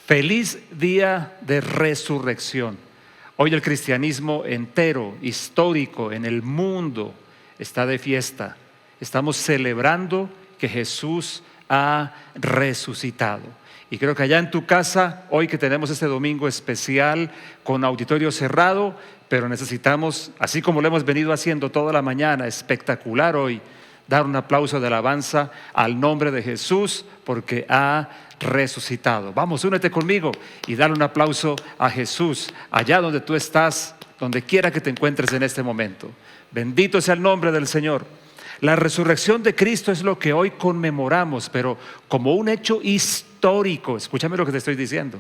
Feliz día de resurrección. Hoy el cristianismo entero, histórico, en el mundo está de fiesta. Estamos celebrando que Jesús ha resucitado. Y creo que allá en tu casa, hoy que tenemos este domingo especial con auditorio cerrado, pero necesitamos, así como lo hemos venido haciendo toda la mañana, espectacular hoy, dar un aplauso de alabanza al nombre de Jesús porque ha resucitado. Vamos, únete conmigo y dale un aplauso a Jesús allá donde tú estás, donde quiera que te encuentres en este momento. Bendito sea el nombre del Señor. La resurrección de Cristo es lo que hoy conmemoramos, pero como un hecho histórico. Escúchame lo que te estoy diciendo.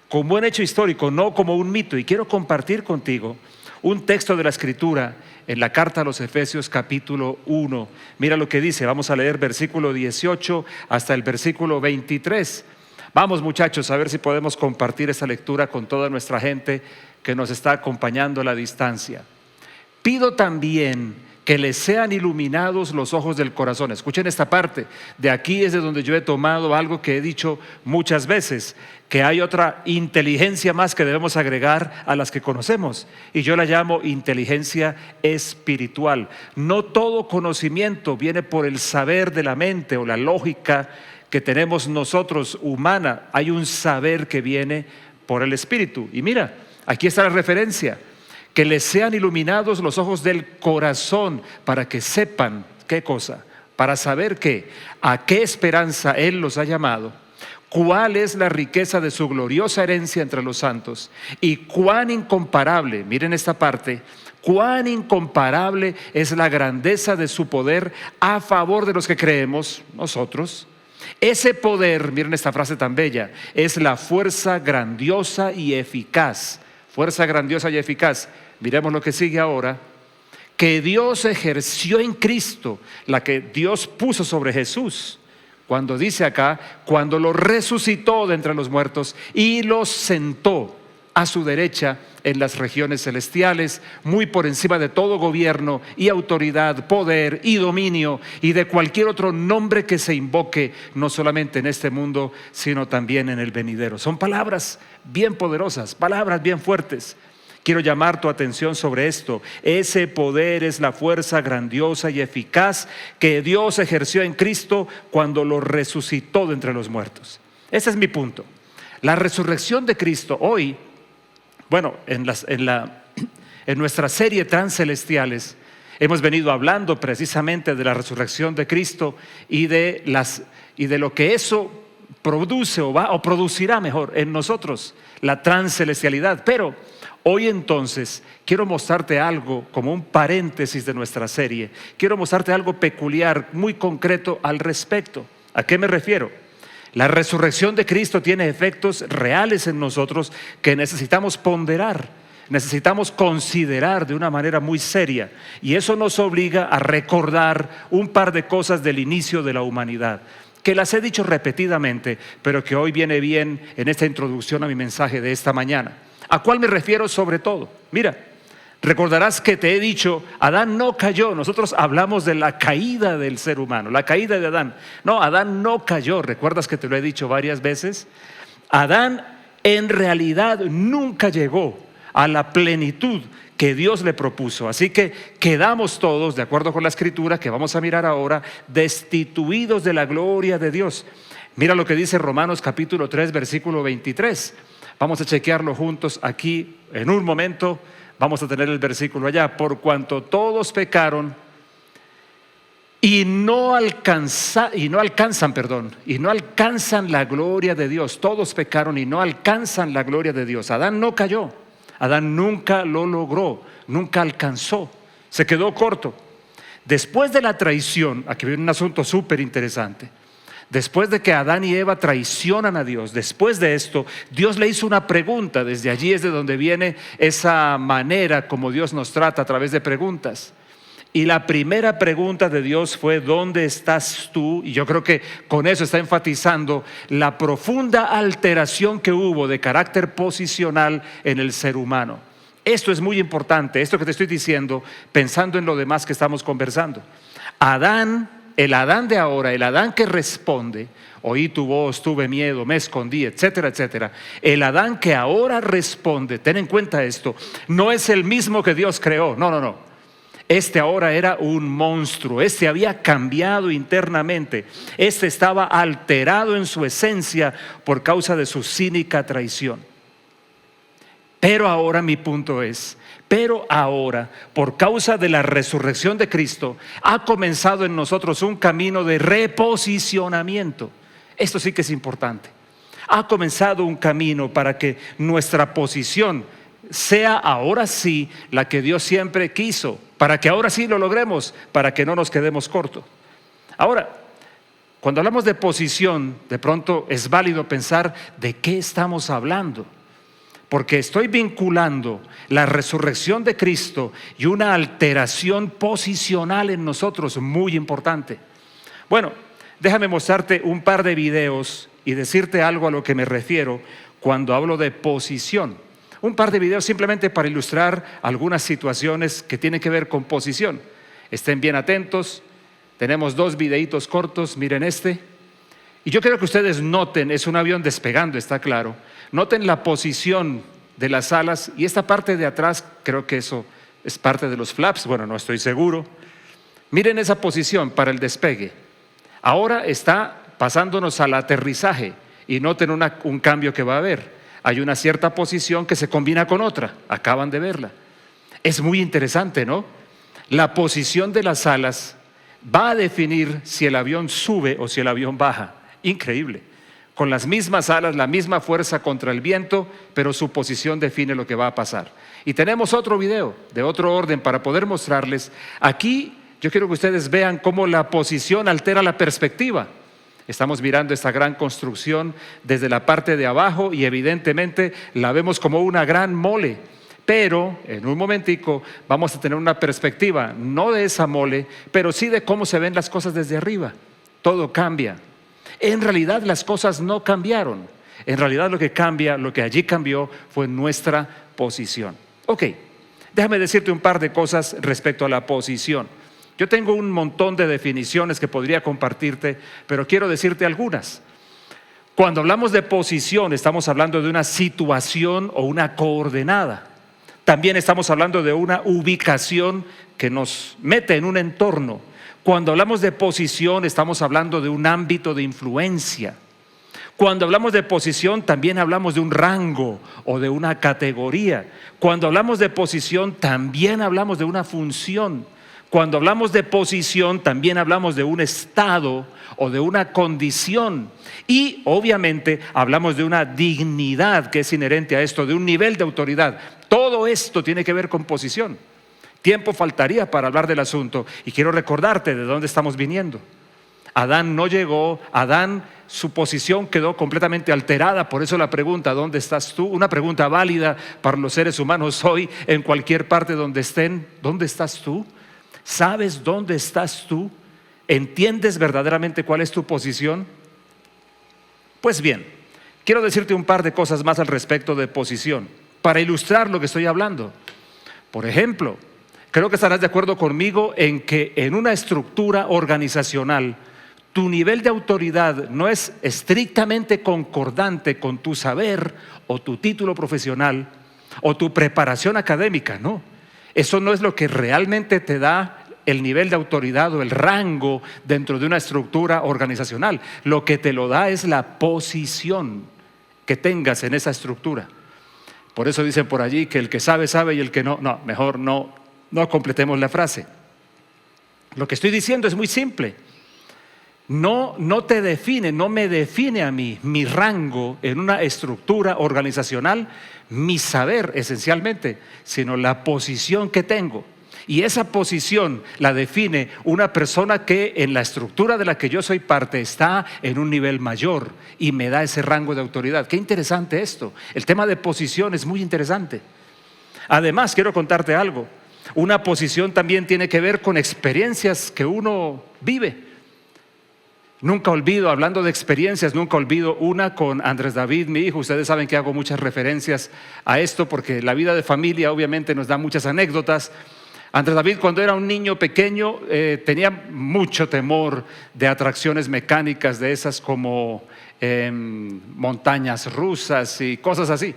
Como un hecho histórico, no como un mito. Y quiero compartir contigo un texto de la Escritura en la carta a los Efesios capítulo 1. Mira lo que dice, vamos a leer versículo 18 hasta el versículo 23. Vamos, muchachos, a ver si podemos compartir esta lectura con toda nuestra gente que nos está acompañando a la distancia. Pido también que les sean iluminados los ojos del corazón. Escuchen esta parte. De aquí es de donde yo he tomado algo que he dicho muchas veces, que hay otra inteligencia más que debemos agregar a las que conocemos. Y yo la llamo inteligencia espiritual. No todo conocimiento viene por el saber de la mente o la lógica que tenemos nosotros humana. Hay un saber que viene por el Espíritu. Y mira, aquí está la referencia. Que les sean iluminados los ojos del corazón para que sepan, ¿qué cosa? Para saber a qué esperanza Él los ha llamado, cuál es la riqueza de su gloriosa herencia entre los santos y cuán incomparable, miren esta parte, cuán incomparable es la grandeza de su poder a favor de los que creemos, nosotros. Ese poder, miren esta frase tan bella, es la fuerza grandiosa y eficaz. Fuerza grandiosa y eficaz. Miremos lo que sigue ahora. Que Dios ejerció en Cristo, la que Dios puso sobre Jesús. Cuando dice acá, cuando lo resucitó de entre los muertos y lo sentó a su derecha en las regiones celestiales, muy por encima de todo gobierno y autoridad, poder y dominio y de cualquier otro nombre que se invoque, no solamente en este mundo, sino también en el venidero. Son palabras bien poderosas, palabras bien fuertes. Quiero llamar tu atención sobre esto. Ese poder es la fuerza grandiosa y eficaz que Dios ejerció en Cristo cuando lo resucitó de entre los muertos. Ese es mi punto. La resurrección de Cristo hoy, bueno, en nuestra serie Transcelestiales hemos venido hablando precisamente de la resurrección de Cristo y de lo que eso produce o producirá mejor en nosotros, la transcelestialidad. Pero hoy entonces quiero mostrarte algo como un paréntesis de nuestra serie. Quiero mostrarte algo peculiar, muy concreto al respecto. ¿A qué me refiero? La resurrección de Cristo tiene efectos reales en nosotros que necesitamos ponderar, necesitamos considerar de una manera muy seria. Y eso nos obliga a recordar un par de cosas del inicio de la humanidad, que las he dicho repetidamente, pero que hoy viene bien en esta introducción a mi mensaje de esta mañana. ¿A cuál me refiero sobre todo? Mira, recordarás que te he dicho, Adán no cayó. Nosotros hablamos de la caída del ser humano, la caída de Adán. No, Adán no cayó. ¿Recuerdas que te lo he dicho varias veces? Adán en realidad nunca llegó a la plenitud que Dios le propuso. Así que quedamos todos, de acuerdo con la Escritura que vamos a mirar ahora, destituidos de la gloria de Dios. Mira lo que dice Romanos capítulo 3, versículo 23. Vamos a chequearlo juntos aquí en un momento. Vamos a tener el versículo allá. Por cuanto todos pecaron y no alcanzan la gloria de Dios. Todos pecaron y no alcanzan la gloria de Dios. Adán no cayó. Adán nunca lo logró, nunca alcanzó, se quedó corto. Después de la traición, aquí viene un asunto súper interesante. Después de que Adán y Eva traicionan a Dios, después de esto, Dios le hizo una pregunta. Desde allí es de donde viene esa manera como Dios nos trata a través de preguntas. Y la primera pregunta de Dios fue: ¿dónde estás tú? Y yo creo que con eso está enfatizando la profunda alteración que hubo de carácter posicional en el ser humano. Esto es muy importante, esto que te estoy diciendo, pensando en lo demás que estamos conversando. Adán el Adán de ahora, el Adán que responde, oí tu voz, tuve miedo, me escondí, etcétera, etcétera. El Adán que ahora responde, ten en cuenta esto, no es el mismo que Dios creó, no. Este ahora era un monstruo, este había cambiado internamente, este estaba alterado en su esencia por causa de su cínica traición. Pero ahora mi punto es, pero ahora, por causa de la resurrección de Cristo, ha comenzado en nosotros un camino de reposicionamiento. Esto sí que es importante. Ha comenzado un camino para que nuestra posición sea ahora sí la que Dios siempre quiso, para que ahora sí lo logremos, para que no nos quedemos cortos. Ahora, cuando hablamos de posición, de pronto es válido pensar de qué estamos hablando, porque estoy vinculando la resurrección de Cristo y una alteración posicional en nosotros muy importante. Bueno, déjame mostrarte un par de videos y decirte algo a lo que me refiero cuando hablo de posición. Un par de videos simplemente para ilustrar algunas situaciones que tienen que ver con posición. Estén bien atentos. Tenemos 2 videitos cortos, miren este. Y yo quiero que ustedes noten, es un avión despegando, está claro. Noten la posición de las alas y esta parte de atrás, creo que eso es parte de los flaps, bueno, no estoy seguro. Miren esa posición para el despegue. Ahora está pasándonos al aterrizaje y noten un cambio que va a haber. Hay una cierta posición que se combina con otra, acaban de verla. Es muy interesante, ¿no? La posición de las alas va a definir si el avión sube o si el avión baja. Increíble. Con las mismas alas, la misma fuerza contra el viento, pero su posición define lo que va a pasar. Y tenemos otro video de otro orden para poder mostrarles. Aquí yo quiero que ustedes vean cómo la posición altera la perspectiva. Estamos mirando esta gran construcción desde la parte de abajo y evidentemente la vemos como una gran mole. Pero en un momentico vamos a tener una perspectiva, no de esa mole, pero sí de cómo se ven las cosas desde arriba. Todo cambia. En realidad las cosas no cambiaron. En realidad lo que cambia, lo que allí cambió fue nuestra posición. Ok, déjame decirte un par de cosas respecto a la posición. Yo tengo un montón de definiciones que podría compartirte, pero quiero decirte algunas. Cuando hablamos de posición, estamos hablando de una situación o una coordenada. También estamos hablando de una ubicación que nos mete en un entorno. Cuando hablamos de posición, estamos hablando de un ámbito de influencia. Cuando hablamos de posición, también hablamos de un rango o de una categoría. Cuando hablamos de posición, también hablamos de una función. Cuando hablamos de posición, también hablamos de un estado o de una condición. Y obviamente hablamos de una dignidad que es inherente a esto, de un nivel de autoridad. Todo esto tiene que ver con posición. Tiempo faltaría para hablar del asunto y quiero recordarte de dónde estamos viniendo. Adán no llegó, Adán, su posición quedó completamente alterada. Por eso la pregunta, ¿dónde estás tú? Una pregunta válida para los seres humanos hoy, en cualquier parte donde estén. ¿Dónde estás tú? ¿Sabes dónde estás tú? ¿Entiendes verdaderamente cuál es tu posición? Pues bien, quiero decirte un par de cosas más al respecto de posición, para ilustrar lo que estoy hablando. Por ejemplo, creo que estarás de acuerdo conmigo en que en una estructura organizacional, tu nivel de autoridad no es estrictamente concordante con tu saber o tu título profesional o tu preparación académica, no. Eso no es lo que realmente te da el nivel de autoridad o el rango dentro de una estructura organizacional. Lo que te lo da es la posición que tengas en esa estructura. Por eso dicen por allí que el que sabe, sabe y el que no, mejor no completemos la frase. Lo que estoy diciendo es muy simple. No te define, no me define a mí mi rango en una estructura organizacional, mi saber esencialmente, sino la posición que tengo. Y esa posición la define una persona que en la estructura de la que yo soy parte está en un nivel mayor y me da ese rango de autoridad. Qué interesante esto. El tema de posición es muy interesante. Además, quiero contarte algo. Una posición también tiene que ver con experiencias que uno vive. Nunca olvido, hablando de experiencias, nunca olvido una con Andrés David, mi hijo. Ustedes saben que hago muchas referencias a esto porque la vida de familia obviamente nos da muchas anécdotas. Andrés David, cuando era un niño pequeño, tenía mucho temor de atracciones mecánicas, de esas como montañas rusas y cosas así.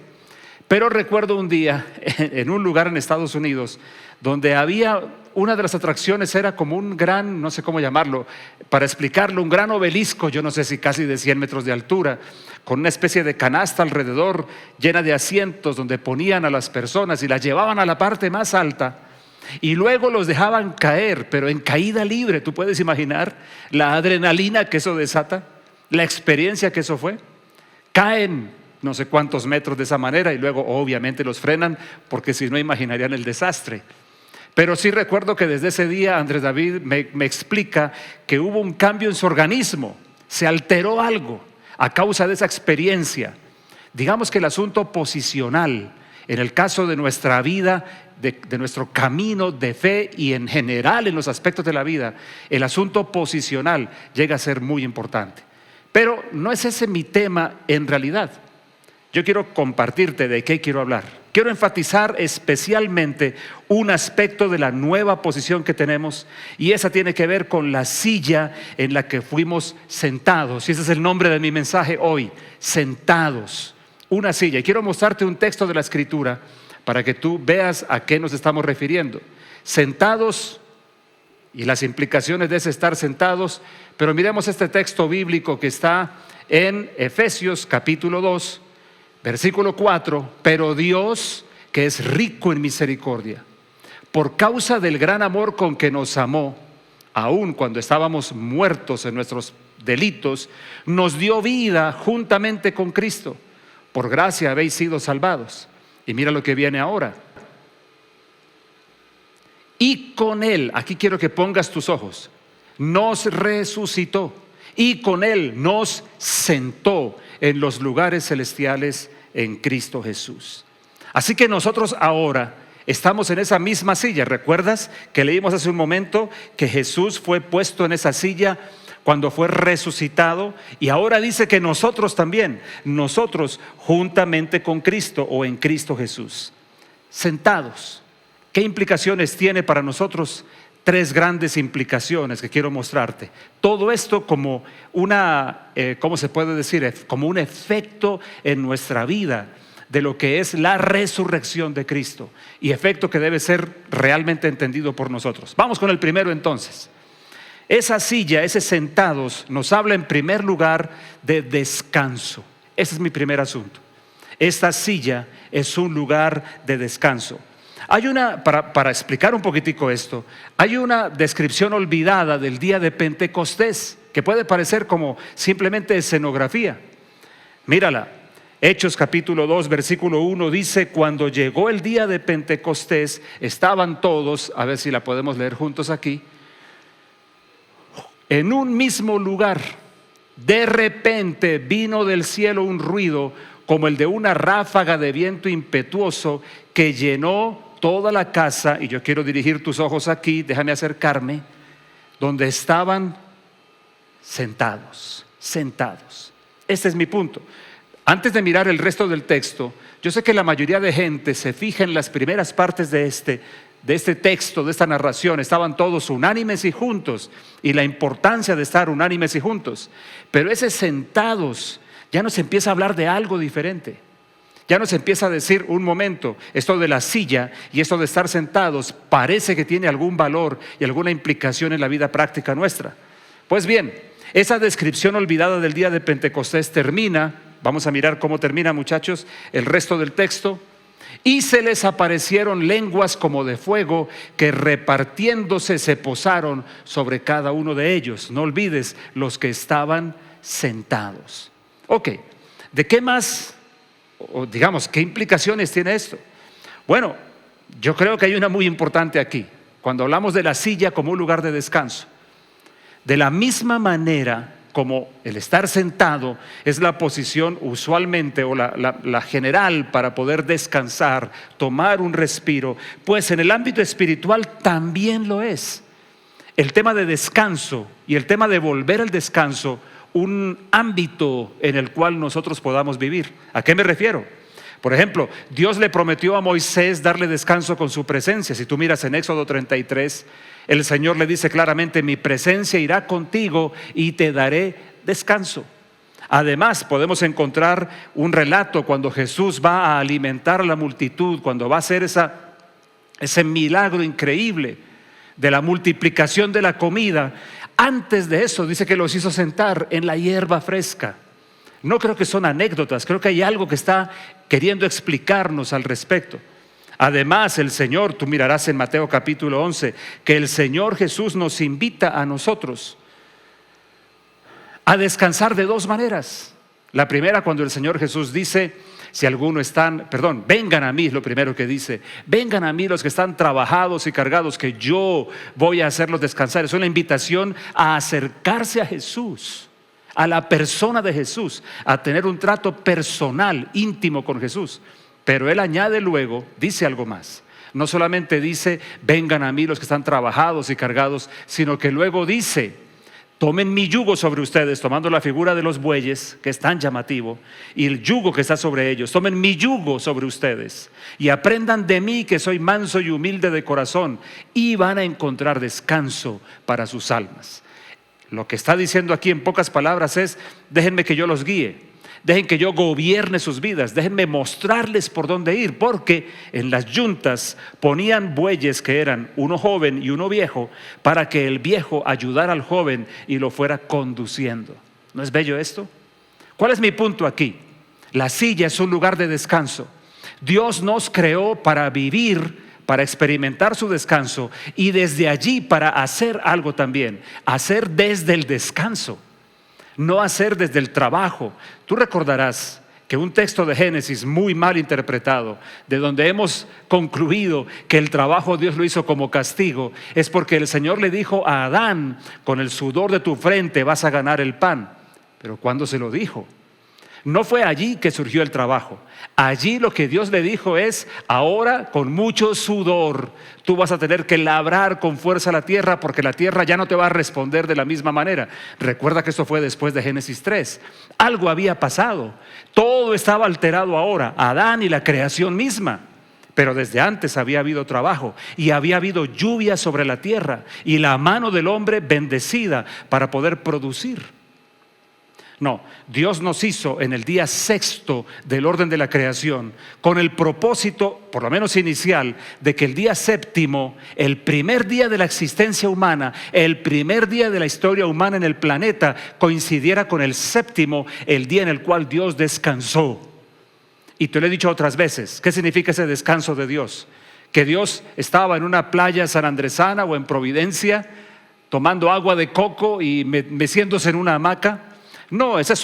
Pero recuerdo un día en un lugar en Estados Unidos donde había una de las atracciones, era como un gran, no sé cómo llamarlo, para explicarlo, un gran obelisco, yo no sé si casi de 100 metros de altura, con una especie de canasta alrededor llena de asientos donde ponían a las personas y las llevaban a la parte más alta y luego los dejaban caer, pero en caída libre. ¿Tú puedes imaginar la adrenalina que eso desata? La experiencia que eso fue. Caen no sé cuántos metros de esa manera y luego obviamente los frenan, porque si no imaginarían el desastre. Pero sí recuerdo que desde ese día Andrés David me explica que hubo un cambio en su organismo, se alteró algo a causa de esa experiencia. Digamos que el asunto posicional, en el caso de nuestra vida, de nuestro camino de fe y en general en los aspectos de la vida, el asunto posicional llega a ser muy importante. Pero no es ese mi tema en realidad. Yo quiero compartirte de qué quiero hablar. Quiero enfatizar especialmente un aspecto de la nueva posición que tenemos, y esa tiene que ver con la silla en la que fuimos sentados. Y ese es el nombre de mi mensaje hoy: sentados. Una silla. Y quiero mostrarte un texto de la Escritura para que tú veas a qué nos estamos refiriendo. Sentados y las implicaciones de ese estar sentados. Pero miremos este texto bíblico que está en Efesios capítulo 2, versículo 4. Pero Dios, que es rico en misericordia, por causa del gran amor con que nos amó, aun cuando estábamos muertos en nuestros delitos, nos dio vida juntamente con Cristo. Por gracia habéis sido salvados. Y mira lo que viene ahora. Y con Él, aquí quiero que pongas tus ojos, nos resucitó y con Él nos sentó en los lugares celestiales en Cristo Jesús. Así que nosotros ahora estamos en esa misma silla. ¿Recuerdas que leímos hace un momento que Jesús fue puesto en esa silla cuando fue resucitado? Y ahora dice que nosotros también, nosotros juntamente con Cristo o en Cristo Jesús, sentados. ¿Qué implicaciones tiene para nosotros? Tres grandes implicaciones que quiero mostrarte. Todo esto como una, ¿cómo se puede decir? Como un efecto en nuestra vida de lo que es la resurrección de Cristo, y efecto que debe ser realmente entendido por nosotros. Vamos con el primero entonces. Esa silla, ese sentados, nos habla en primer lugar de descanso. Ese es mi primer asunto. Esta silla es un lugar de descanso. Hay una, para explicar un poquitico esto, hay una descripción olvidada del día de Pentecostés que puede parecer como simplemente escenografía. Mírala. Hechos capítulo 2 versículo 1 dice: cuando llegó el día de Pentecostés, estaban todos, a ver si la podemos leer juntos aquí, en un mismo lugar. De repente vino del cielo un ruido como el de una ráfaga de viento impetuoso que llenó toda la casa. Y yo quiero dirigir tus ojos aquí, déjame acercarme, donde estaban sentados. Este es mi punto. Antes de mirar el resto del texto, yo sé que la mayoría de gente se fija en las primeras partes de este texto, de esta narración. Estaban todos unánimes y juntos, y la importancia de estar unánimes y juntos. Pero ese sentados ya nos empieza a hablar de algo diferente. Ya nos empieza a decir: un momento, esto de la silla y esto de estar sentados parece que tiene algún valor y alguna implicación en la vida práctica nuestra. Pues bien, esa descripción olvidada del día de Pentecostés termina. Vamos a mirar cómo termina, muchachos, el resto del texto. Y se les aparecieron lenguas como de fuego que repartiéndose se posaron sobre cada uno de ellos. No olvides, los que estaban sentados. Ok, ¿de qué más, o digamos, qué implicaciones tiene esto? Bueno, yo creo que hay una muy importante aquí, cuando hablamos de la silla como un lugar de descanso. De la misma manera como el estar sentado es la posición usualmente o la general para poder descansar, tomar un respiro, pues en el ámbito espiritual también lo es. El tema de descanso y el tema de volver al descanso, un ámbito en el cual nosotros podamos vivir. ¿A qué me refiero? Por ejemplo, Dios le prometió a Moisés darle descanso con su presencia. Si tú miras en Éxodo 33, el Señor le dice claramente: mi presencia irá contigo y te daré descanso. Además, podemos encontrar un relato cuando Jesús va a alimentar a la multitud, cuando va a hacer ese milagro increíble de la multiplicación de la comida. Antes de eso dice que los hizo sentar en la hierba fresca. No creo que son anécdotas, creo que hay algo que está queriendo explicarnos al respecto. Además, el Señor, tú mirarás en Mateo capítulo 11, que el Señor Jesús nos invita a nosotros a descansar de dos maneras. La primera, cuando el Señor Jesús dice: vengan a mí, es lo primero que dice. Vengan a mí los que están trabajados y cargados, que yo voy a hacerlos descansar. Es una invitación a acercarse a Jesús, a la persona de Jesús, a tener un trato personal, íntimo con Jesús. Pero Él añade luego, dice algo más. No solamente dice: vengan a mí los que están trabajados y cargados, sino que luego dice: tomen mi yugo sobre ustedes, tomando la figura de los bueyes, que es tan llamativo, y el yugo que está sobre ellos. Tomen mi yugo sobre ustedes y aprendan de mí, que soy manso y humilde de corazón, y van a encontrar descanso para sus almas. Lo que está diciendo aquí en pocas palabras es: déjenme que yo los guíe, dejen que yo gobierne sus vidas, déjenme mostrarles por dónde ir, porque en las yuntas ponían bueyes que eran uno joven y uno viejo, para que el viejo ayudara al joven y lo fuera conduciendo. ¿No es bello esto? ¿Cuál es mi punto aquí? La silla es un lugar de descanso. Dios nos creó para vivir, para experimentar su descanso, y desde allí para hacer algo también, hacer desde el descanso. No hacer desde el trabajo. Tú recordarás que un texto de Génesis muy mal interpretado, de donde hemos concluido que el trabajo Dios lo hizo como castigo, es porque el Señor le dijo a Adán: con el sudor de tu frente vas a ganar el pan. Pero ¿cuándo se lo dijo? No fue allí que surgió el trabajo. Allí lo que Dios le dijo es: ahora con mucho sudor tú vas a tener que labrar con fuerza la tierra, porque la tierra ya no te va a responder de la misma manera. Recuerda que esto fue después de Génesis 3. Algo había pasado. Todo estaba alterado ahora, Adán y la creación misma. Pero desde antes había habido trabajo y había habido lluvia sobre la tierra y la mano del hombre bendecida para poder producir. No, Dios nos hizo en el día sexto del orden de la creación con el propósito, por lo menos inicial, de que el día séptimo, el primer día de la existencia humana, el primer día de la historia humana en el planeta, coincidiera con el séptimo, el día en el cual Dios descansó. Y te lo he dicho otras veces, ¿qué significa ese descanso de Dios? Que Dios estaba en una playa sanandresana o en Providencia, tomando agua de coco y meciéndose en una hamaca. No, eso es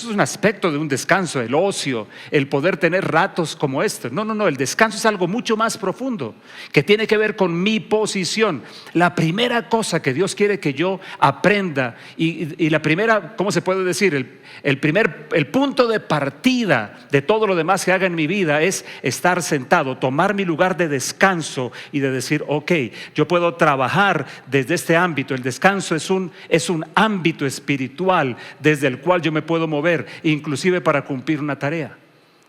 un aspecto de un descanso, el ocio, el poder tener ratos como este. No, el descanso es algo mucho más profundo, que tiene que ver con mi posición. La primera cosa que Dios quiere que yo aprenda, y la primera, ¿cómo se puede decir? El punto de partida de todo lo demás que haga en mi vida es estar sentado, tomar mi lugar de descanso y de decir: ok, yo puedo trabajar desde este ámbito. El descanso es un ámbito espiritual desde el cual yo me puedo mover, inclusive para cumplir una tarea.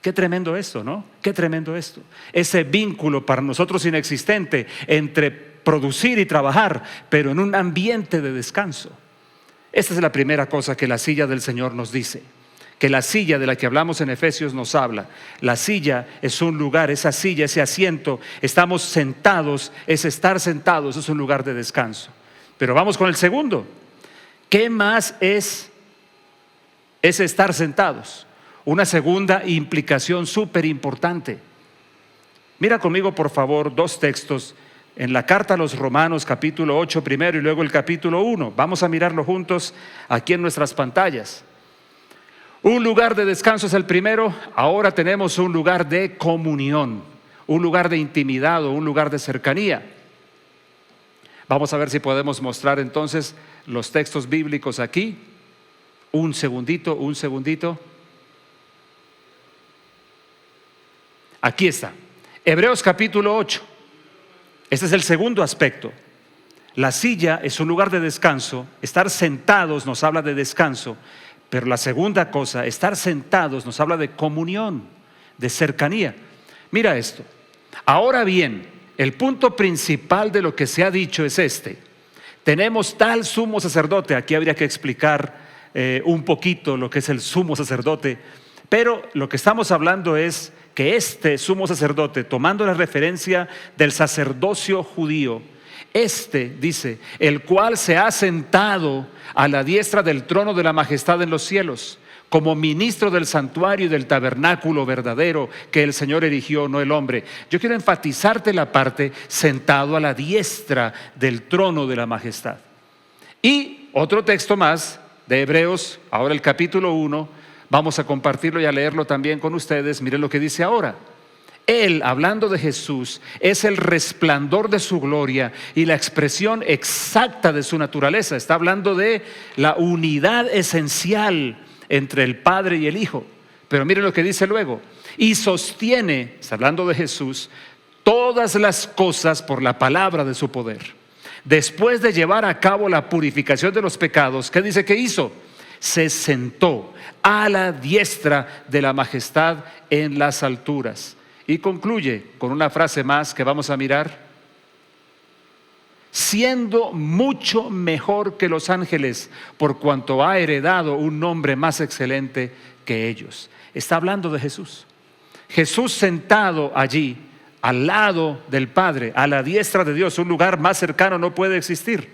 Qué tremendo esto, ¿no? Qué tremendo esto. Ese vínculo para nosotros inexistente entre producir y trabajar, pero en un ambiente de descanso. Esta es la primera cosa que la silla del Señor nos dice, que la silla de la que hablamos en Efesios nos habla. La silla es un lugar, esa silla, ese asiento, estamos sentados, es estar sentados, es un lugar de descanso. Pero vamos con el segundo. ¿Qué más es estar sentados? Una segunda implicación súper importante. Mira conmigo por favor dos textos en la carta a los Romanos capítulo 8 primero y luego el capítulo 1. Vamos a mirarlo juntos aquí en nuestras pantallas. Un lugar de descanso es el primero. Ahora tenemos un lugar de comunión, un lugar de intimidad o un lugar de cercanía. Vamos a ver si podemos mostrar entonces los textos bíblicos aquí. Un segundito. Aquí está. Hebreos capítulo 8. Este es el segundo aspecto. La silla es un lugar de descanso. Estar sentados nos habla de descanso. Pero la segunda cosa, estar sentados nos habla de comunión, de cercanía. Mira esto. Ahora bien, el punto principal de lo que se ha dicho es este. Tenemos tal sumo sacerdote. Aquí habría que explicar un poquito lo que es el sumo sacerdote. Pero lo que estamos hablando es que este sumo sacerdote, tomando la referencia del sacerdocio judío, dice, el cual se ha sentado a la diestra del trono de la majestad en los cielos, como ministro del santuario y del tabernáculo verdadero que el Señor erigió, no el hombre. Yo quiero enfatizarte la parte sentado a la diestra del trono de la majestad. Y otro texto más de Hebreos, ahora el capítulo 1, vamos a compartirlo y a leerlo también con ustedes. Miren lo que dice ahora. Él, hablando de Jesús, es el resplandor de su gloria y la expresión exacta de su naturaleza. Está hablando de la unidad esencial entre el Padre y el Hijo. Pero miren lo que dice luego. Y sostiene, está hablando de Jesús, todas las cosas por la palabra de su poder. Después de llevar a cabo la purificación de los pecados, ¿qué dice que hizo? Se sentó a la diestra de la majestad en las alturas. Y concluye con una frase más que vamos a mirar. Siendo mucho mejor que los ángeles, por cuanto ha heredado un nombre más excelente que ellos. Está hablando de Jesús. Jesús sentado allí, al lado del Padre, a la diestra de Dios. Un lugar más cercano no puede existir.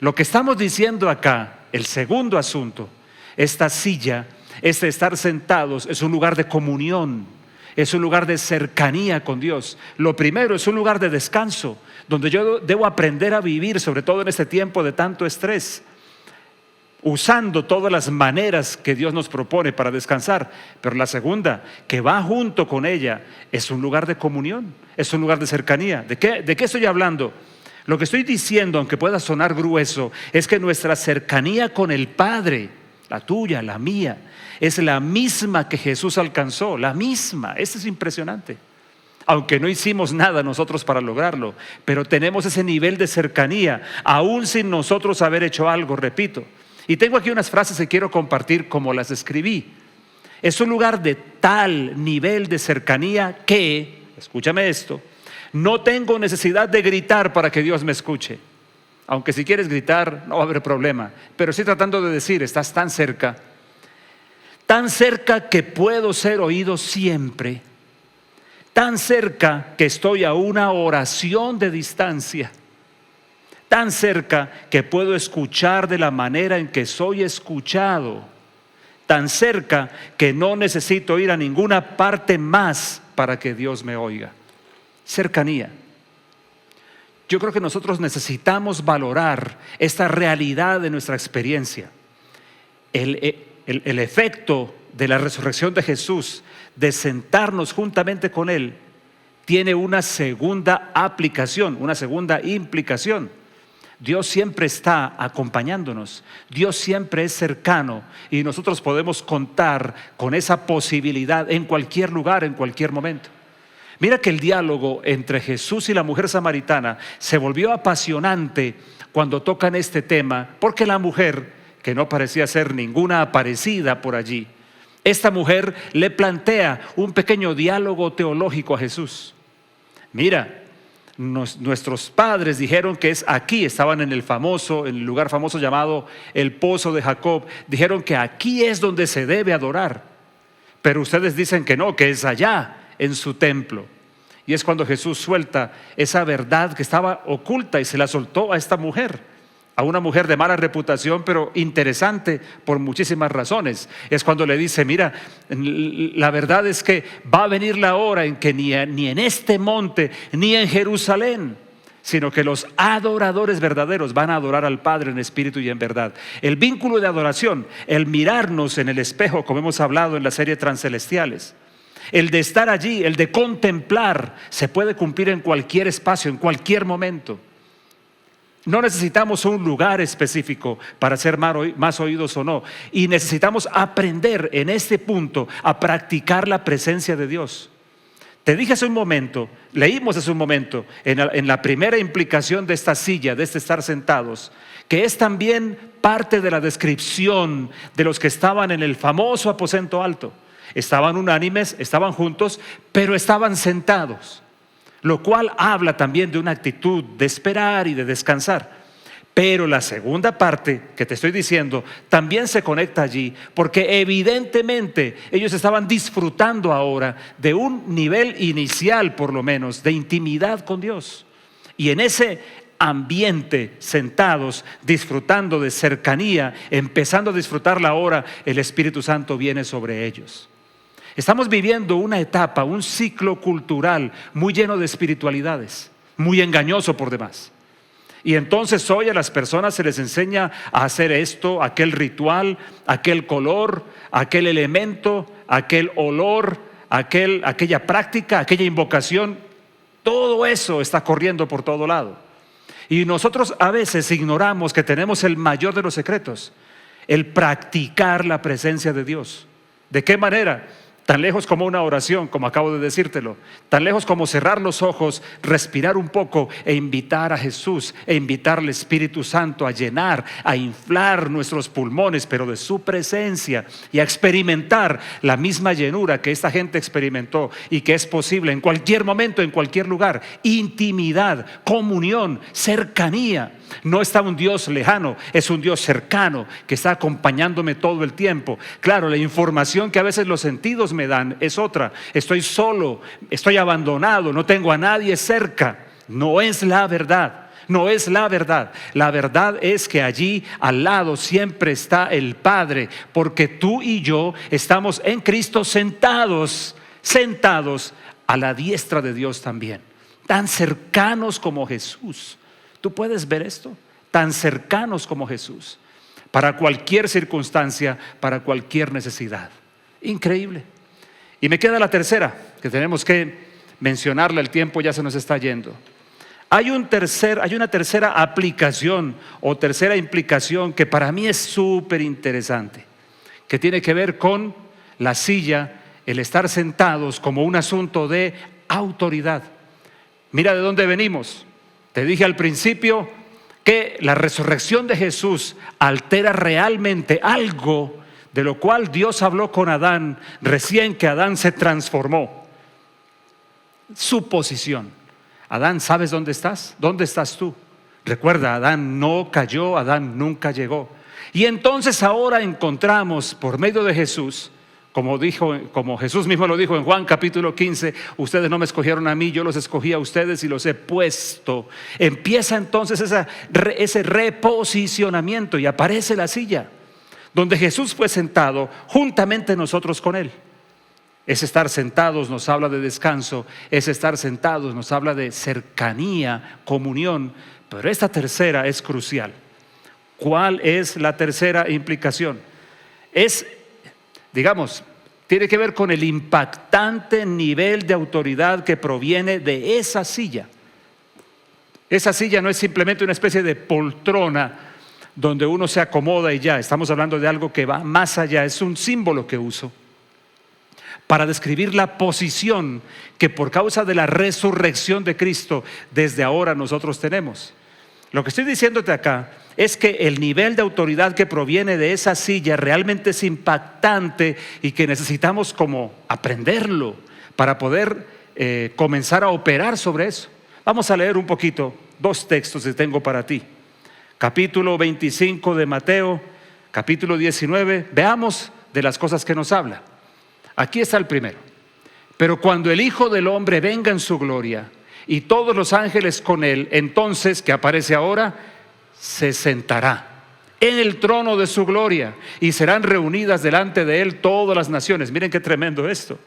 Lo que estamos diciendo acá, el segundo asunto, esta silla, este estar sentados, es un lugar de comunión. Es un lugar de cercanía con Dios. Lo primero es un lugar de descanso, donde yo debo aprender a vivir, sobre todo en este tiempo de tanto estrés, usando todas las maneras que Dios nos propone para descansar. Pero la segunda, que va junto con ella, es un lugar de comunión, es un lugar de cercanía. ¿De qué estoy hablando? Lo que estoy diciendo, aunque pueda sonar grueso, es que nuestra cercanía con el Padre, la tuya, la mía, es la misma que Jesús alcanzó, la misma. Esto es impresionante. Aunque no hicimos nada nosotros para lograrlo, pero tenemos ese nivel de cercanía, aún sin nosotros haber hecho algo, repito. Y tengo aquí unas frases que quiero compartir como las escribí. Es un lugar de tal nivel de cercanía que, escúchame esto, no tengo necesidad de gritar para que Dios me escuche. Aunque si quieres gritar no va a haber problema, pero estoy tratando de decir, estás tan cerca que puedo ser oído siempre, tan cerca que estoy a una oración de distancia, tan cerca que puedo escuchar de la manera en que soy escuchado, tan cerca que no necesito ir a ninguna parte más para que Dios me oiga. Cercanía. Yo creo que nosotros necesitamos valorar esta realidad de nuestra experiencia. El efecto de la resurrección de Jesús, de sentarnos juntamente con Él, tiene una segunda aplicación, una segunda implicación. Dios siempre está acompañándonos, Dios siempre es cercano y nosotros podemos contar con esa posibilidad en cualquier lugar, en cualquier momento. Mira que el diálogo entre Jesús y la mujer samaritana se volvió apasionante cuando tocan este tema, porque la mujer, que no parecía ser ninguna aparecida por allí, esta mujer le plantea un pequeño diálogo teológico a Jesús. Mira, nuestros padres dijeron que es aquí, estaban en el lugar famoso llamado el Pozo de Jacob, dijeron que aquí es donde se debe adorar, pero ustedes dicen que no, que es allá en su templo. Y es cuando Jesús suelta esa verdad que estaba oculta y se la soltó a esta mujer, a una mujer de mala reputación, pero interesante por muchísimas razones. Es cuando le dice, mira, la verdad es que va a venir la hora en que ni en este monte, ni en Jerusalén, sino que los adoradores verdaderos van a adorar al Padre en espíritu y en verdad. El vínculo de adoración, el mirarnos en el espejo, como hemos hablado en la serie Transcelestiales, el de estar allí, el de contemplar, se puede cumplir en cualquier espacio, en cualquier momento. No necesitamos un lugar específico para ser más oídos o no. Y necesitamos aprender en este punto a practicar la presencia de Dios. Te dije hace un momento, leímos hace un momento, en la primera implicación de esta silla, de este estar sentados, que es también parte de la descripción de los que estaban en el famoso aposento alto. estaban unánimes, estaban juntos, pero estaban sentados, lo cual habla también de una actitud de esperar y de descansar. Pero la segunda parte que te estoy diciendo también se conecta allí, porque evidentemente ellos estaban disfrutando ahora de un nivel inicial, por lo menos, de intimidad con Dios. Y en ese ambiente, sentados, disfrutando de cercanía, empezando a disfrutarla ahora, el Espíritu Santo viene sobre ellos. Estamos viviendo una etapa, un ciclo cultural muy lleno de espiritualidades, muy engañoso por demás. Y entonces hoy a las personas se les enseña a hacer esto, aquel ritual, aquel color, aquel elemento, aquel olor, aquella práctica, aquella invocación. Todo eso está corriendo por todo lado. Y nosotros a veces ignoramos que tenemos el mayor de los secretos, el practicar la presencia de Dios. ¿De qué manera? Tan lejos como una oración, como acabo de decírtelo, tan lejos como cerrar los ojos, respirar un poco e invitar a Jesús, e invitar al Espíritu Santo a llenar, a inflar nuestros pulmones, pero de su presencia, y a experimentar la misma llenura que esta gente experimentó y que es posible en cualquier momento, en cualquier lugar. Intimidad, comunión, cercanía. No está un Dios lejano, es un Dios cercano que está acompañándome todo el tiempo. Claro, la información que a veces los sentidos me dan es otra. Estoy solo, estoy abandonado, no tengo a nadie cerca. No es la verdad. No es la verdad. La verdad es que allí al lado siempre está el Padre, porque tú y yo estamos en Cristo sentados a la diestra de Dios también, tan cercanos como Jesús. ¿Tú puedes ver esto? Tan cercanos como Jesús, para cualquier circunstancia, para cualquier necesidad. Increíble. Y me queda la tercera, que tenemos que mencionarla, el tiempo ya se nos está yendo. Hay una tercera aplicación o tercera implicación que para mí es súper interesante, que tiene que ver con la silla, el estar sentados como un asunto de autoridad. Mira de dónde venimos. Te dije al principio que la resurrección de Jesús altera realmente algo de lo cual Dios habló con Adán recién que Adán se transformó. Su posición. Adán, ¿sabes dónde estás? ¿Dónde estás tú? Recuerda, Adán no cayó, Adán nunca llegó. Y entonces ahora encontramos por medio de Jesús, como Jesús mismo lo dijo en Juan capítulo 15, ustedes no me escogieron a mí, yo los escogí a ustedes y los he puesto. Empieza entonces ese reposicionamiento y aparece la silla donde Jesús fue sentado juntamente nosotros con Él. Ese estar sentados nos habla de descanso, ese estar sentados nos habla de cercanía, comunión, pero esta tercera es crucial. ¿Cuál es la tercera implicación? Tiene que ver con el impactante nivel de autoridad que proviene de esa silla. Esa silla no es simplemente una especie de poltrona donde uno se acomoda y ya. Estamos hablando de algo que va más allá. Es un símbolo que uso para describir la posición que por causa de la resurrección de Cristo desde ahora nosotros tenemos. Lo que estoy diciéndote acá es que el nivel de autoridad que proviene de esa silla realmente es impactante y que necesitamos como aprenderlo para poder comenzar a operar sobre eso. Vamos a leer un poquito, 2 textos que tengo para ti. Capítulo 25 de Mateo, capítulo 19, veamos de las cosas que nos habla. Aquí está el primero. Pero cuando el Hijo del Hombre venga en su gloria y todos los ángeles con él, entonces, que aparece ahora, se sentará en el trono de su gloria y serán reunidas delante de él todas las naciones. Miren qué tremendo esto.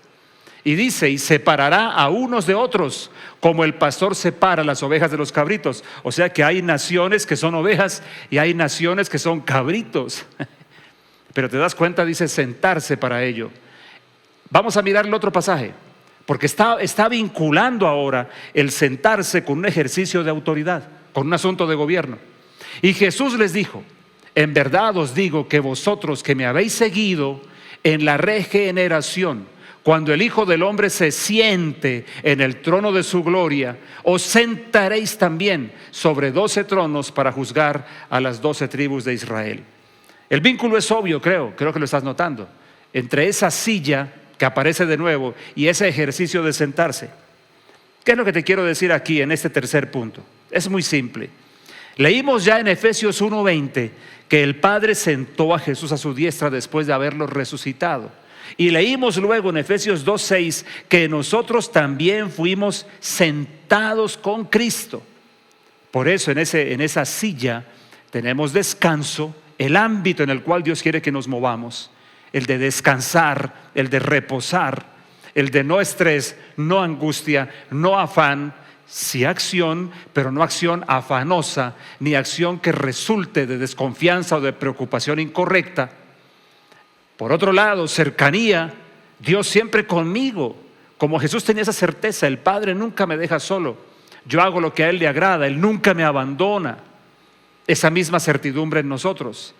Y dice, y separará a unos de otros, como el pastor separa las ovejas de los cabritos. O sea que hay naciones que son ovejas y hay naciones que son cabritos. Pero te das cuenta, dice sentarse para ello. Vamos a mirar el otro pasaje, porque está vinculando ahora el sentarse con un ejercicio de autoridad, con un asunto de gobierno. Y Jesús les dijo, en verdad os digo que vosotros que me habéis seguido en la regeneración, cuando el Hijo del Hombre se siente en el trono de su gloria, os sentaréis también sobre 12 tronos para juzgar a las 12 tribus de Israel. El vínculo es obvio, creo que lo estás notando, entre esa silla que aparece de nuevo, y ese ejercicio de sentarse. ¿Qué es lo que te quiero decir aquí en este tercer punto? Es muy simple. Leímos ya en Efesios 1:20 que el Padre sentó a Jesús a su diestra después de haberlo resucitado. Y leímos luego en Efesios 2:6 que nosotros también fuimos sentados con Cristo. Por eso en esa silla tenemos descanso, el ámbito en el cual Dios quiere que nos movamos, el de descansar, el de reposar, el de no estrés, no angustia, no afán, sí acción, pero no acción afanosa, ni acción que resulte de desconfianza o de preocupación incorrecta. Por otro lado, cercanía, Dios siempre conmigo. Como Jesús tenía esa certeza, el Padre nunca me deja solo. Yo hago lo que a Él le agrada, Él nunca me abandona. Esa misma certidumbre en nosotros.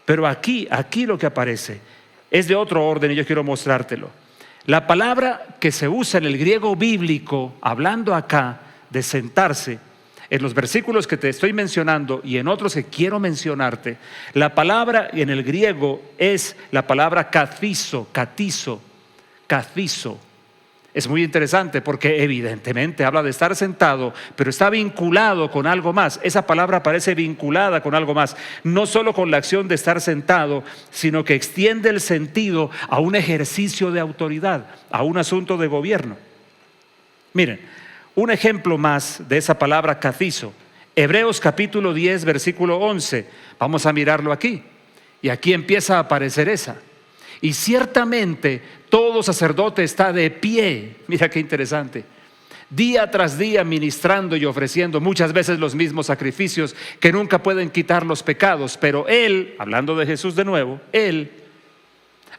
Pero aquí lo que aparece es de otro orden y yo quiero mostrártelo. La palabra que se usa en el griego bíblico, hablando acá de sentarse, en los versículos que te estoy mencionando y en otros que quiero mencionarte, la palabra en el griego es la palabra katizo. Es muy interesante porque evidentemente habla de estar sentado, pero está vinculado con algo más. Esa palabra aparece vinculada con algo más, no solo con la acción de estar sentado, sino que extiende el sentido a un ejercicio de autoridad, a un asunto de gobierno. Miren, un ejemplo más de esa palabra katizo, Hebreos capítulo 10 versículo 11. Vamos a mirarlo aquí, y aquí empieza a aparecer esa. Y ciertamente todo sacerdote está de pie, mira qué interesante, día tras día ministrando y ofreciendo muchas veces los mismos sacrificios que nunca pueden quitar los pecados. Pero Él, hablando de Jesús de nuevo, Él,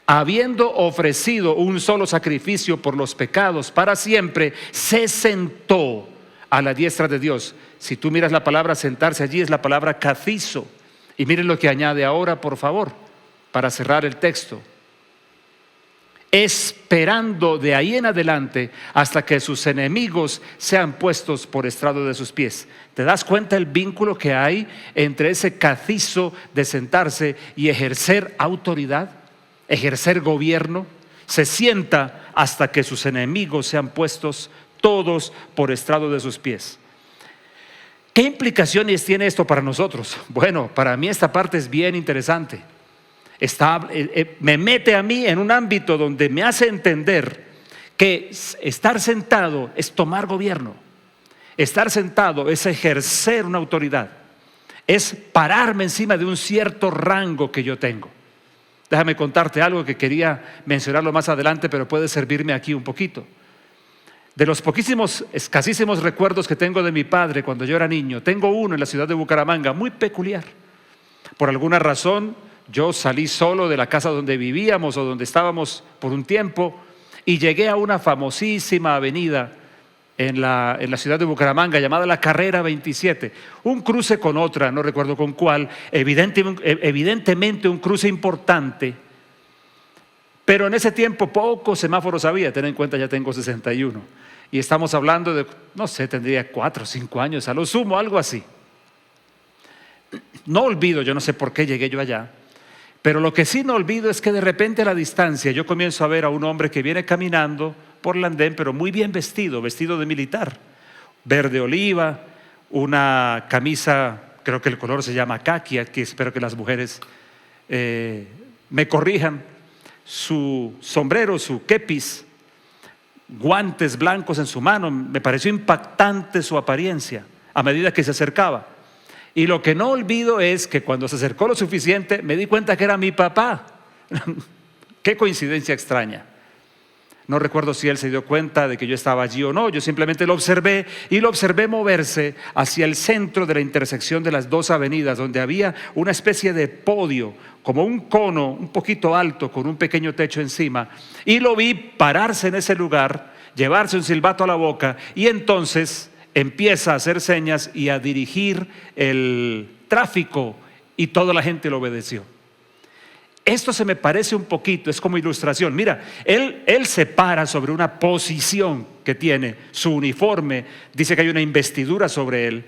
habiendo ofrecido un solo sacrificio por los pecados para siempre, se sentó a la diestra de Dios. Si tú miras la palabra sentarse allí, es la palabra katizo. Y miren lo que añade ahora, por favor, para cerrar el texto. Esperando de ahí en adelante hasta que sus enemigos sean puestos por estrado de sus pies. ¿Te das cuenta el vínculo que hay entre ese katizo de sentarse y ejercer autoridad, ejercer gobierno? Se sienta hasta que sus enemigos sean puestos todos por estrado de sus pies. ¿Qué implicaciones tiene esto para nosotros? Bueno, para mí esta parte es bien interesante. Me mete a mí en un ámbito donde me hace entender que estar sentado es tomar gobierno. Estar sentado es ejercer una autoridad. Es pararme encima de un cierto rango que yo tengo. Déjame contarte algo que quería mencionarlo más adelante, pero puede servirme aquí un poquito. De los poquísimos, escasísimos recuerdos que tengo de mi padre cuando yo era niño, tengo uno en la ciudad de Bucaramanga, muy peculiar. Por alguna razón, yo salí solo de la casa donde vivíamos o donde estábamos por un tiempo y llegué a una famosísima avenida en la ciudad de Bucaramanga llamada la Carrera 27, un cruce con otra, no recuerdo con cuál, evidentemente un cruce importante, pero en ese tiempo pocos semáforos había. Ten en cuenta, ya tengo 61 y estamos hablando de, no sé, tendría 4 o 5 años a lo sumo, algo así. No olvido, yo no sé por qué llegué yo allá, pero lo que sí no olvido es que de repente a la distancia yo comienzo a ver a un hombre que viene caminando por el andén, pero muy bien vestido de militar, verde oliva, una camisa, creo que el color se llama caqui, aquí espero que las mujeres me corrijan, su sombrero, su kepis, guantes blancos en su mano. Me pareció impactante su apariencia a medida que se acercaba. Y lo que no olvido es que cuando se acercó lo suficiente me di cuenta que era mi papá. Qué coincidencia extraña. No recuerdo si él se dio cuenta de que yo estaba allí o no. Yo simplemente lo observé y lo observé moverse hacia el centro de la intersección de las dos avenidas, donde había una especie de podio, como un cono un poquito alto con un pequeño techo encima, y lo vi pararse en ese lugar, llevarse un silbato a la boca y entonces empieza a hacer señas y a dirigir el tráfico y toda la gente lo obedeció. Esto se me parece un poquito, es como ilustración. Mira, él se para sobre una posición que tiene, su uniforme, dice que hay una investidura sobre él.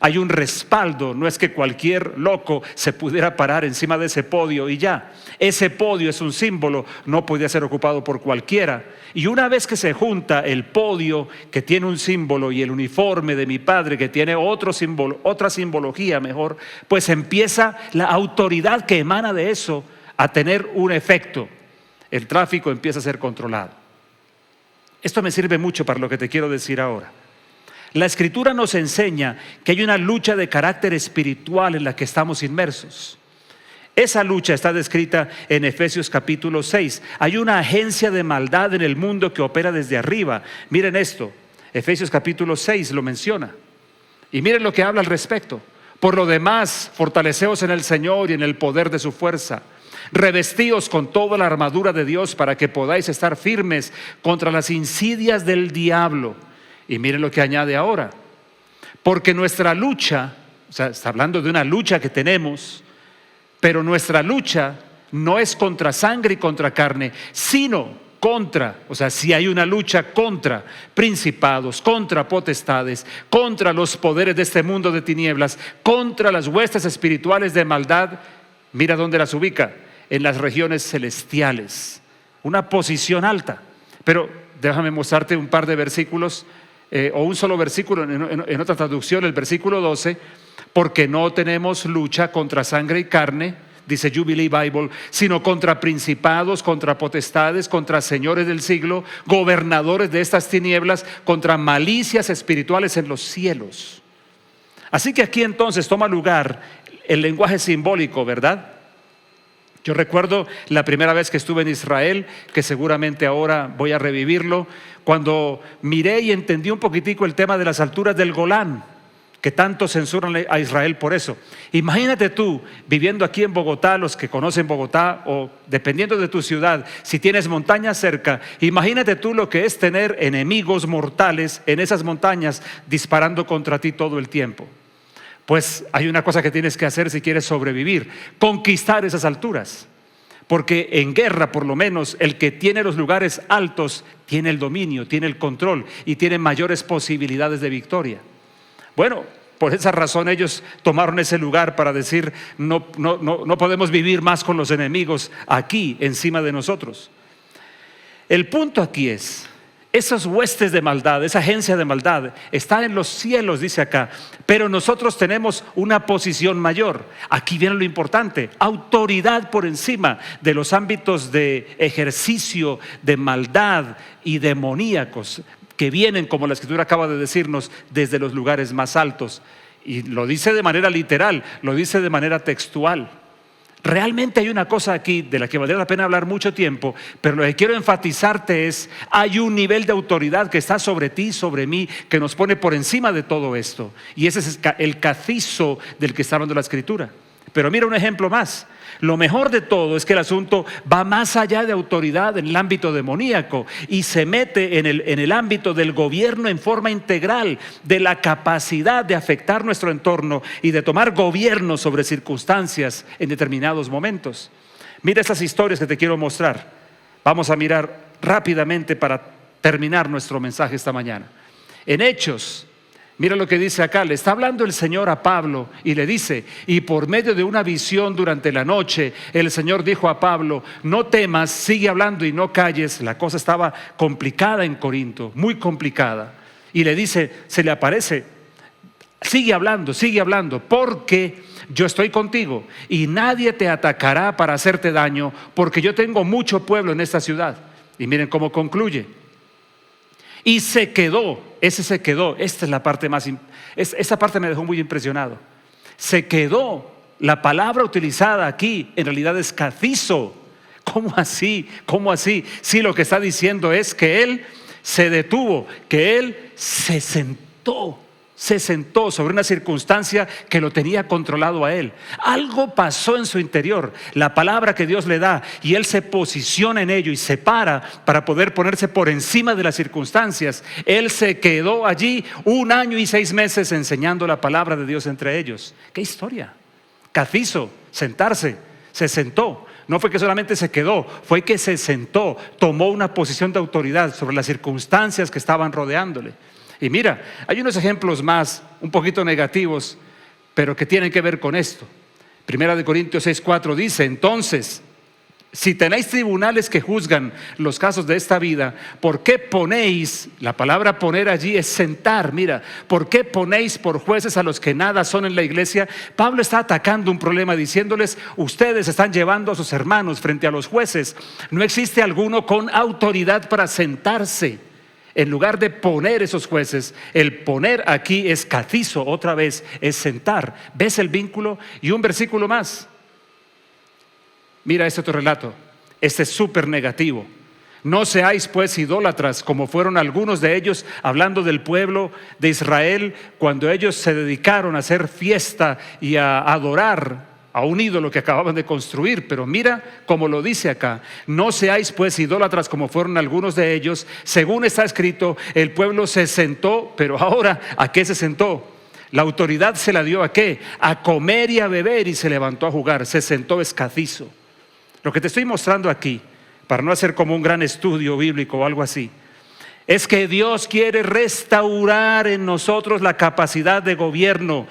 Hay un respaldo, no es que cualquier loco se pudiera parar encima de ese podio y ya. Ese podio es un símbolo, no podía ser ocupado por cualquiera. Y una vez que se junta el podio que tiene un símbolo y el uniforme de mi padre que tiene otro símbolo, otra simbología mejor, pues empieza la autoridad que emana de eso a tener un efecto. El tráfico empieza a ser controlado. Esto me sirve mucho para lo que te quiero decir ahora. La Escritura nos enseña que hay una lucha de carácter espiritual en la que estamos inmersos. Esa lucha está descrita en Efesios capítulo 6. Hay una agencia de maldad en el mundo que opera desde arriba. Miren esto, Efesios capítulo 6 lo menciona. Y miren lo que habla al respecto. Por lo demás, fortaleceos en el Señor y en el poder de su fuerza. Revestíos con toda la armadura de Dios para que podáis estar firmes contra las insidias del diablo. Y miren lo que añade ahora. Porque nuestra lucha, o sea, está hablando de una lucha que tenemos, pero nuestra lucha no es contra sangre y contra carne, sino contra, o sea, si hay una lucha contra principados, contra potestades, contra los poderes de este mundo de tinieblas, contra las huestes espirituales de maldad. Mira dónde las ubica, en las regiones celestiales, una posición alta. Pero déjame mostrarte un par de versículos, o un solo versículo en otra traducción, el versículo 12, porque no tenemos lucha contra sangre y carne, dice Jubilee Bible, sino contra principados, contra potestades, contra señores del siglo, gobernadores de estas tinieblas, contra malicias espirituales en los cielos. Así que aquí entonces toma lugar el lenguaje simbólico, ¿verdad? Yo recuerdo la primera vez que estuve en Israel, que seguramente ahora voy a revivirlo, cuando miré y entendí un poquitico el tema de las alturas del Golán, que tanto censuran a Israel por eso. Imagínate tú viviendo aquí en Bogotá, los que conocen Bogotá, o dependiendo de tu ciudad, si tienes montañas cerca, imagínate tú lo que es tener enemigos mortales en esas montañas disparando contra ti todo el tiempo. Pues hay una cosa que tienes que hacer si quieres sobrevivir: conquistar esas alturas. Porque en guerra, por lo menos, el que tiene los lugares altos tiene el dominio, tiene el control y tiene mayores posibilidades de victoria. Bueno, por esa razón ellos tomaron ese lugar para decir: no podemos vivir más con los enemigos aquí encima de nosotros. El punto aquí es: esas huestes de maldad, esa agencia de maldad está en los cielos, dice acá, pero nosotros tenemos una posición mayor. Aquí viene lo importante: autoridad por encima de los ámbitos de ejercicio, de maldad y demoníacos que vienen, como la Escritura acaba de decirnos, desde los lugares más altos. Y lo dice de manera literal, lo dice de manera textual. Realmente hay una cosa aquí de la que valdría la pena hablar mucho tiempo, pero lo que quiero enfatizarte es: hay un nivel de autoridad que está sobre ti, sobre mí, que nos pone por encima de todo esto. Y ese es el cacizo del que está hablando la Escritura. Pero mira un ejemplo más. Lo mejor de todo es que el asunto va más allá de autoridad en el ámbito demoníaco y se mete en el ámbito del gobierno en forma integral, de la capacidad de afectar nuestro entorno y de tomar gobierno sobre circunstancias en determinados momentos. Mira estas historias que te quiero mostrar. Vamos a mirar rápidamente para terminar nuestro mensaje esta mañana. En Hechos, mira lo que dice acá. Le está hablando el Señor a Pablo y le dice: y por medio de una visión durante la noche, el Señor dijo a Pablo: no temas, sigue hablando y no calles. La cosa estaba complicada en Corinto, muy complicada. Y le dice, se le aparece: sigue hablando, porque yo estoy contigo y nadie te atacará para hacerte daño, porque yo tengo mucho pueblo en esta ciudad. Y miren cómo concluye: y se quedó, esta es la parte más, esa parte me dejó muy impresionado. Se quedó, la palabra utilizada aquí en realidad es cacizo. ¿Cómo así? Sí, lo que está diciendo es que él se detuvo, que él se sentó sobre una circunstancia que lo tenía controlado a él. Algo pasó en su interior, la palabra que Dios le da, y él se posiciona en ello y se para poder ponerse por encima de las circunstancias. Él se quedó allí 1 año y 6 meses enseñando la palabra de Dios entre ellos. ¡Qué historia! Cacizo, sentarse, se sentó. No fue que solamente se quedó, fue que se sentó, tomó una posición de autoridad sobre las circunstancias que estaban rodeándole. Y mira, hay unos ejemplos más, un poquito negativos, pero que tienen que ver con esto. Primera de Corintios 6:4 dice: entonces, si tenéis tribunales que juzgan los casos de esta vida, ¿por qué ponéis, la palabra poner allí es sentar, mira, ¿por qué ponéis por jueces a los que nada son en la iglesia? Pablo está atacando un problema diciéndoles: ustedes están llevando a sus hermanos frente a los jueces. No existe alguno con autoridad para sentarse. En lugar de poner esos jueces, el poner aquí es cafizo, otra vez es sentar. ¿Ves el vínculo? Y un versículo más. Mira este otro relato, este es súper negativo. No seáis pues idólatras, como fueron algunos de ellos, hablando del pueblo de Israel, cuando ellos se dedicaron a hacer fiesta y a adorar a un ídolo que acababan de construir. Pero mira como lo dice acá: no seáis pues idólatras como fueron algunos de ellos. Según está escrito, el pueblo se sentó, pero ahora, ¿a qué se sentó? La autoridad se la dio ¿a qué? A comer y a beber, y se levantó a jugar. Se sentó escafizo. Lo que te estoy mostrando aquí, para no hacer como un gran estudio bíblico o algo así, es que Dios quiere restaurar en nosotros la capacidad de gobierno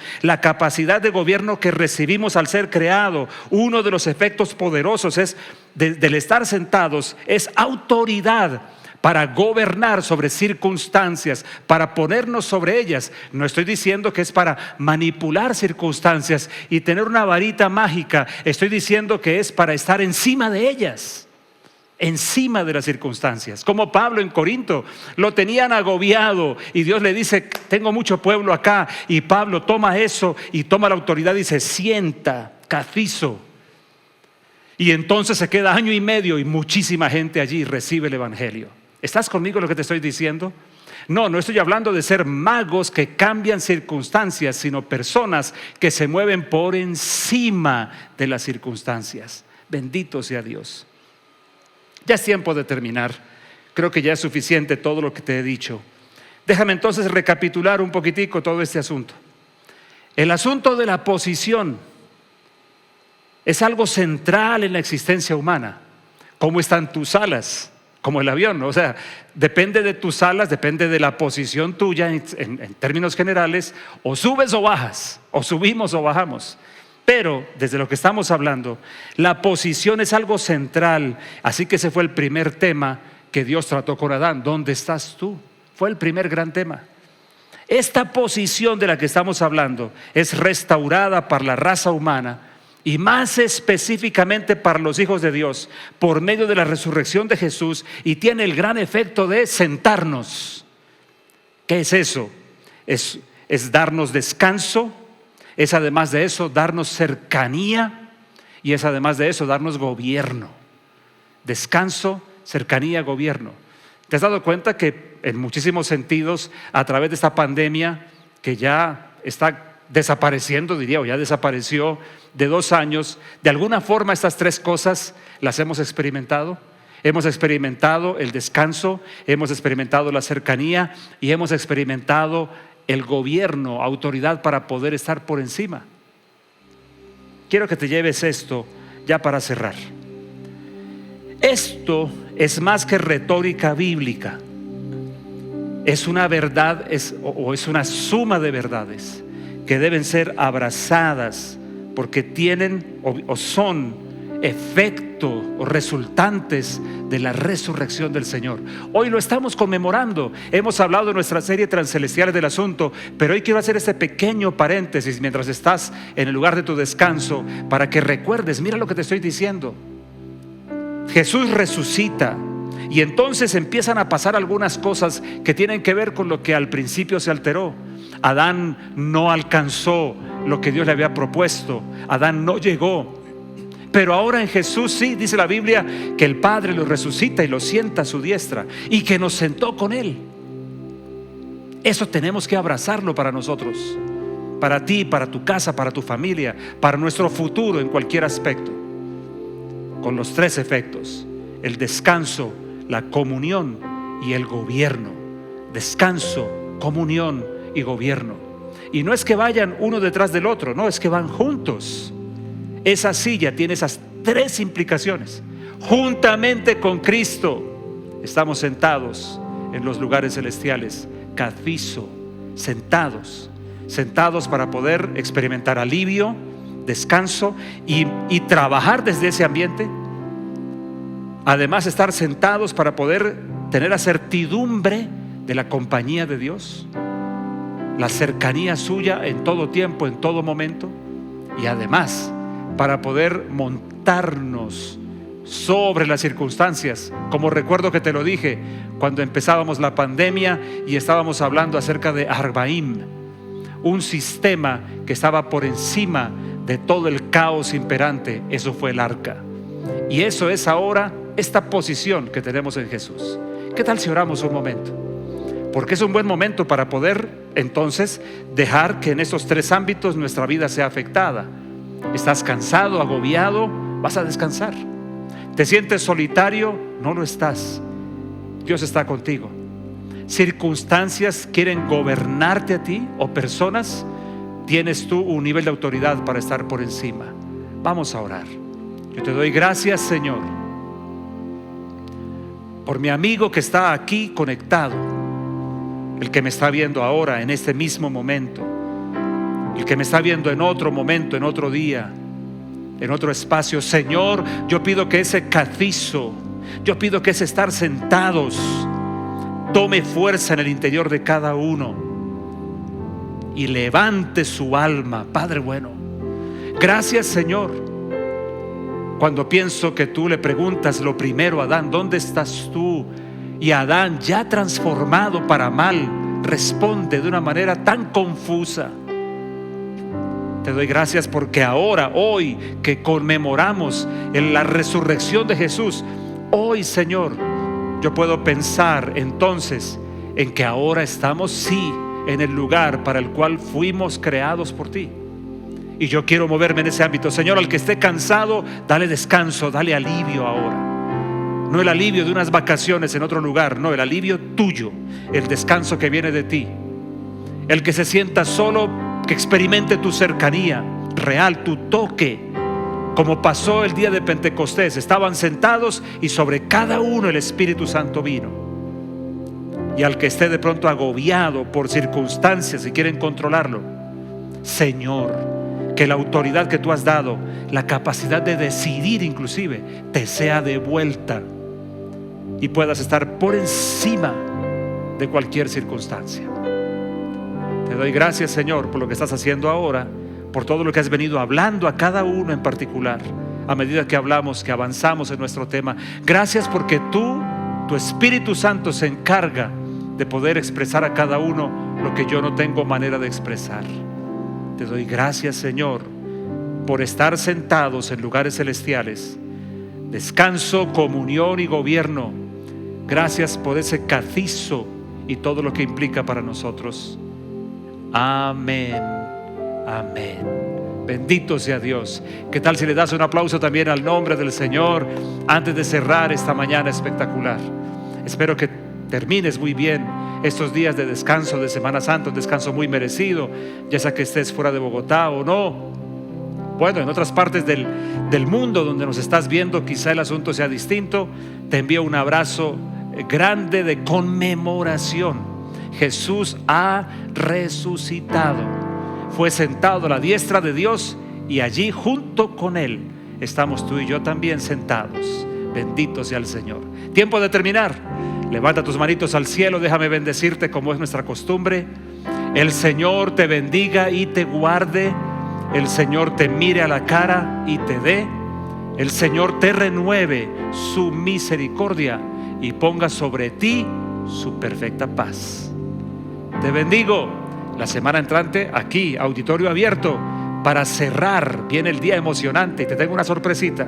que recibimos al ser creado. Uno de los efectos poderosos es del estar sentados, es autoridad para gobernar sobre circunstancias, para ponernos sobre ellas. No estoy diciendo que es para manipular circunstancias y tener una varita mágica. Estoy diciendo que es para estar encima de ellas, encima de las circunstancias. Como Pablo en Corinto, lo tenían agobiado y Dios le dice: tengo mucho pueblo acá. Y Pablo toma eso y toma la autoridad y se sienta, cafizo. Y entonces se queda año y medio y muchísima gente allí recibe el evangelio. ¿Estás conmigo en lo que te estoy diciendo? No estoy hablando de ser magos que cambian circunstancias, sino personas que se mueven por encima de las circunstancias. Bendito sea Dios. Ya es tiempo de terminar. Creo que ya es suficiente todo lo que te he dicho. Déjame entonces recapitular un poquitico todo este asunto. El asunto de la posición es algo central en la existencia humana. ¿Cómo están tus alas? Como el avión, ¿no? O sea, depende de tus alas, depende de la posición tuya en términos generales. O subes o bajas, o subimos o bajamos. Pero desde lo que estamos hablando, la posición es algo central. Así que ese fue el primer tema que Dios trató con Adán. ¿Dónde estás tú? Fue el primer gran tema. Esta posición de la que estamos hablando es restaurada para la raza humana, y más específicamente para los hijos de Dios, por medio de la resurrección de Jesús, y tiene el gran efecto de sentarnos. ¿Qué es eso? Es darnos descanso, es además de eso darnos cercanía, y es además de eso darnos gobierno. Descanso, cercanía, gobierno. ¿Te has dado cuenta que en muchísimos sentidos, a través de esta pandemia que ya está desapareciendo, diría, o ya desapareció, de 2 años, de alguna forma estas 3 cosas las hemos experimentado? Hemos experimentado el descanso, hemos experimentado la cercanía y hemos experimentado el gobierno, autoridad para poder estar por encima. Quiero que te lleves esto ya para cerrar. Esto es más que retórica bíblica. Es una verdad, es una suma de verdades que deben ser abrazadas, porque tienen o son efecto o resultantes de la resurrección del Señor. Hoy lo estamos conmemorando. Hemos hablado de nuestra serie Transcelestiales del asunto, pero hoy quiero hacer este pequeño paréntesis mientras estás en el lugar de tu descanso, para que recuerdes, mira lo que te estoy diciendo. Jesús resucita, y entonces empiezan a pasar algunas cosas que tienen que ver con lo que al principio se alteró. Adán no alcanzó lo que Dios le había propuesto. Adán no llegó. Pero ahora en Jesús sí, dice la Biblia, que el Padre lo resucita y lo sienta a su diestra, y que nos sentó con Él. Eso tenemos que abrazarlo para nosotros, para ti, para tu casa, para tu familia, para nuestro futuro en cualquier aspecto. Con los 3 efectos: el descanso, la comunión y el gobierno. Descanso, comunión y gobierno. Y no es que vayan uno detrás del otro, no, es que van juntos. Esa silla tiene esas 3 implicaciones. Juntamente con Cristo estamos sentados en los lugares celestiales, Catfizo, sentados para poder experimentar alivio, descanso y trabajar desde ese ambiente. Además, estar sentados para poder tener la certidumbre de la compañía de Dios, la cercanía suya en todo tiempo, en todo momento, y además para poder montarnos sobre las circunstancias, como recuerdo que te lo dije cuando empezábamos la pandemia y estábamos hablando acerca de Arbaim, un sistema que estaba por encima de todo el caos imperante. Eso fue el arca, y eso es ahora esta posición que tenemos en Jesús. ¿Qué tal si oramos un momento? Porque es un buen momento para poder entonces dejar que en estos tres ámbitos nuestra vida sea afectada. ¿Estás cansado, agobiado? Vas a descansar. ¿Te sientes solitario? No lo estás. Dios está contigo. ¿Circunstancias quieren gobernarte a ti o personas? Tienes tú un nivel de autoridad para estar por encima. Vamos a orar. Yo te doy gracias, Señor, por mi amigo que está aquí conectado, el que me está viendo ahora en este mismo momento, el que me está viendo en otro momento, en otro día, en otro espacio. Señor, yo pido que ese catfizo, yo pido que ese estar sentados tome fuerza en el interior de cada uno y levante su alma. Padre bueno, gracias, Señor. Cuando pienso que tú le preguntas lo primero a Adán, ¿dónde estás tú? Y Adán, ya transformado para mal, responde de una manera tan confusa. Te doy gracias porque ahora, hoy que conmemoramos en la resurrección de Jesús, hoy, Señor, yo puedo pensar entonces en que ahora estamos, sí, en el lugar para el cual fuimos creados por ti. Y yo quiero moverme en ese ámbito. Señor, al que esté cansado, dale descanso, dale alivio ahora. No el alivio de unas vacaciones en otro lugar, no, el alivio tuyo, el descanso que viene de ti. El que se sienta solo, que experimente tu cercanía real, tu toque, como pasó el día de Pentecostés. Estaban sentados y sobre cada uno el Espíritu Santo vino. Y al que esté de pronto agobiado por circunstancias y quieren controlarlo, Señor, que la autoridad que tú has dado, la capacidad de decidir inclusive, te sea devuelta y puedas estar por encima de cualquier circunstancia. Te doy gracias, Señor, por lo que estás haciendo ahora, por todo lo que has venido hablando a cada uno en particular, a medida que hablamos, que avanzamos en nuestro tema. Gracias porque tu Espíritu Santo se encarga de poder expresar a cada uno lo que yo no tengo manera de expresar. Te doy gracias, Señor, por estar sentados en lugares celestiales, descanso, comunión y gobierno. Gracias por ese catfizo y todo lo que implica para nosotros. Amén, amén. Bendito sea Dios. ¿Qué tal si le das un aplauso también al nombre del Señor antes de cerrar esta mañana espectacular? Espero que termines muy bien estos días de descanso de Semana Santa, un descanso muy merecido, ya sea que estés fuera de Bogotá o no. Bueno, en otras partes del mundo donde nos estás viendo, quizá el asunto sea distinto. Te envío un abrazo grande de conmemoración. Jesús ha resucitado, fue sentado a la diestra de Dios y allí junto con Él estamos tú y yo también sentados. Bendito sea el Señor. Tiempo de terminar. Levanta tus manitos al cielo, déjame bendecirte como es nuestra costumbre. El Señor te bendiga y te guarde. El Señor te mire a la cara y te dé. El Señor te renueve su misericordia y ponga sobre ti su perfecta paz. Te bendigo. La semana entrante aquí, auditorio abierto, para cerrar. Viene el día emocionante y te tengo una sorpresita.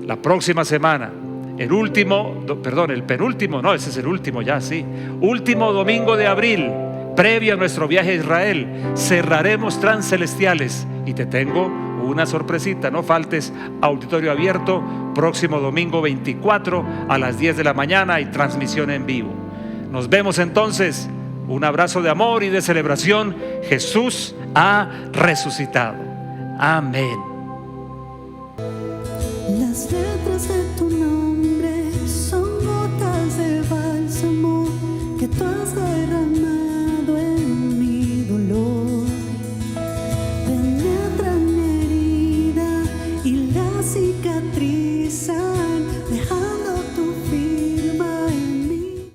La próxima semana, el penúltimo, no, ese es el último ya, sí. Último domingo de abril, previo a nuestro viaje a Israel, cerraremos Transcelestiales y te tengo una sorpresita. No faltes, auditorio abierto, próximo domingo 24 a las 10 de la mañana y transmisión en vivo. Nos vemos entonces. Un abrazo de amor y de celebración. Jesús ha resucitado. Amén. Las letras de tu nombre son gotas de bálsamo que tú has dado.